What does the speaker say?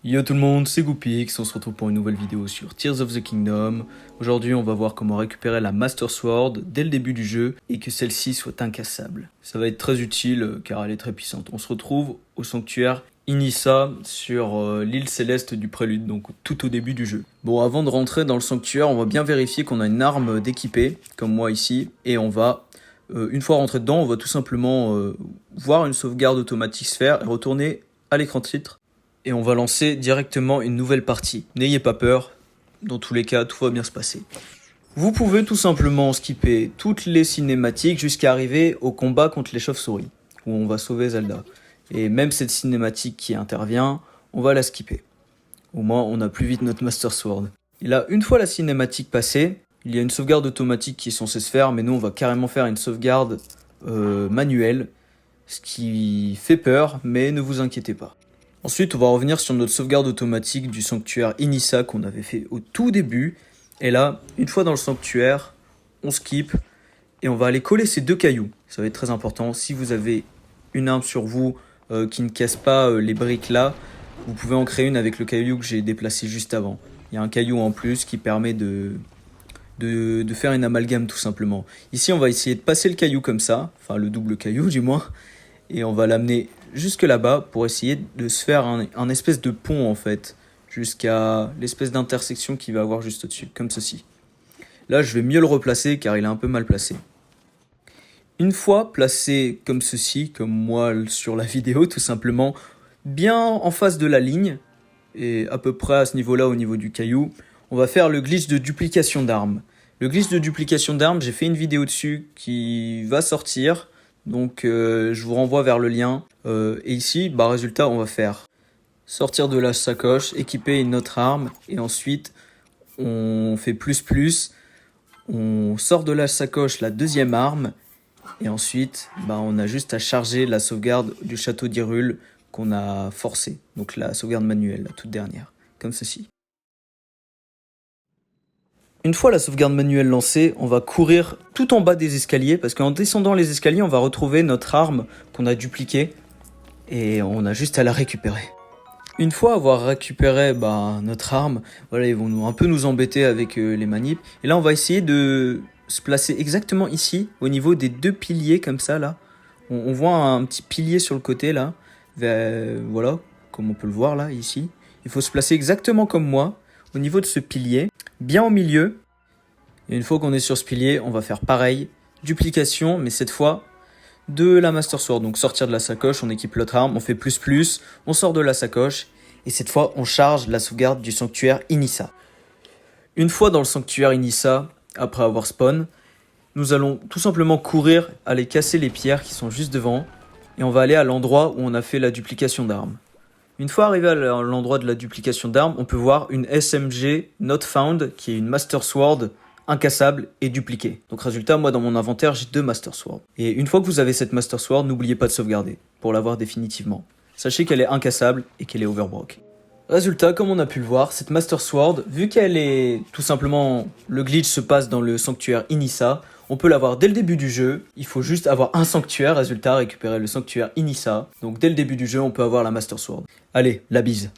Yo tout le monde, c'est Goopix, on se retrouve pour une nouvelle vidéo sur Tears of the Kingdom. Aujourd'hui on va voir comment récupérer la Master Sword dès le début du jeu et que celle-ci soit incassable. Ça va être très utile car elle est très puissante. On se retrouve au sanctuaire Inissa sur l'île céleste du prélude, donc tout au début du jeu. Bon, avant de rentrer dans le sanctuaire, on va bien vérifier qu'on a une arme d'équipée, comme moi ici, et on va, une fois rentré dedans, on va tout simplement voir une sauvegarde automatique se faire et retourner à l'écran titre. Et on va lancer directement une nouvelle partie. N'ayez pas peur, dans tous les cas, tout va bien se passer. Vous pouvez tout simplement skipper toutes les cinématiques jusqu'à arriver au combat contre les chauves-souris, où on va sauver Zelda. Et même cette cinématique qui intervient, on va la skipper. Au moins, on a plus vite notre Master Sword. Et là, une fois la cinématique passée, il y a une sauvegarde automatique qui est censée se faire, mais nous, on va carrément faire une sauvegarde manuelle, ce qui fait peur, mais ne vous inquiétez pas. Ensuite, on va revenir sur notre sauvegarde automatique du sanctuaire Inissa qu'on avait fait au tout début. Et là, une fois dans le sanctuaire, on skip et on va aller coller ces deux cailloux. Ça va être très important. Si vous avez une arme sur vous qui ne casse pas les briques là, vous pouvez en créer une avec le caillou que j'ai déplacé juste avant. Il y a un caillou en plus qui permet de faire une amalgame tout simplement. Ici, on va essayer de passer le caillou comme ça, enfin le double caillou du moins. Et on va l'amener jusque là-bas pour essayer de se faire un espèce de pont en fait, jusqu'à l'espèce d'intersection qu'il va avoir juste au-dessus, comme ceci. Là, je vais mieux le replacer car il est un peu mal placé. Une fois placé comme ceci, comme moi sur la vidéo tout simplement, bien en face de la ligne, et à peu près à ce niveau-là au niveau du caillou, on va faire le glitch de duplication d'armes. Le glitch de duplication d'armes, j'ai fait une vidéo dessus qui va sortir. Donc je vous renvoie vers le lien. Et ici, résultat, on va faire sortir de la sacoche, équiper une autre arme. Et ensuite, on fait plus. On sort de la sacoche la deuxième arme. Et ensuite, on a juste à charger la sauvegarde du château d'Hyrule qu'on a forcé. Donc la sauvegarde manuelle, la toute dernière. Comme ceci. Une fois la sauvegarde manuelle lancée, on va courir tout en bas des escaliers parce qu'en descendant les escaliers, on va retrouver notre arme qu'on a dupliquée et on a juste à la récupérer. Une fois avoir récupéré notre arme, voilà, ils vont un peu nous embêter avec les manips. Et là, on va essayer de se placer exactement ici, au niveau des deux piliers comme ça là. On voit un petit pilier sur le côté là, voilà, comme on peut le voir là, ici. Il faut se placer exactement comme moi, au niveau de ce pilier. Bien au milieu, et une fois qu'on est sur ce pilier, on va faire pareil, duplication, mais cette fois de la Master Sword. Donc sortir de la sacoche, on équipe l'autre arme, on fait plus, on sort de la sacoche, et cette fois on charge la sauvegarde du sanctuaire Inissa. Une fois dans le sanctuaire Inissa, après avoir spawn, nous allons tout simplement courir, aller casser les pierres qui sont juste devant, et on va aller à l'endroit où on a fait la duplication d'armes. Une fois arrivé à l'endroit de la duplication d'armes, on peut voir une SMG Not Found, qui est une Master Sword incassable et dupliquée. Donc résultat, moi dans mon inventaire, j'ai 2 Master Sword. Et une fois que vous avez cette Master Sword, n'oubliez pas de sauvegarder, pour l'avoir définitivement. Sachez qu'elle est incassable et qu'elle est overbrock. Résultat, comme on a pu le voir, cette Master Sword, vu qu'elle est tout simplement, le glitch se passe dans le sanctuaire Inissa, on peut l'avoir dès le début du jeu. Il faut juste avoir un sanctuaire, résultat, récupérer le sanctuaire Inissa. Donc dès le début du jeu, on peut avoir la Master Sword. Allez, la bise.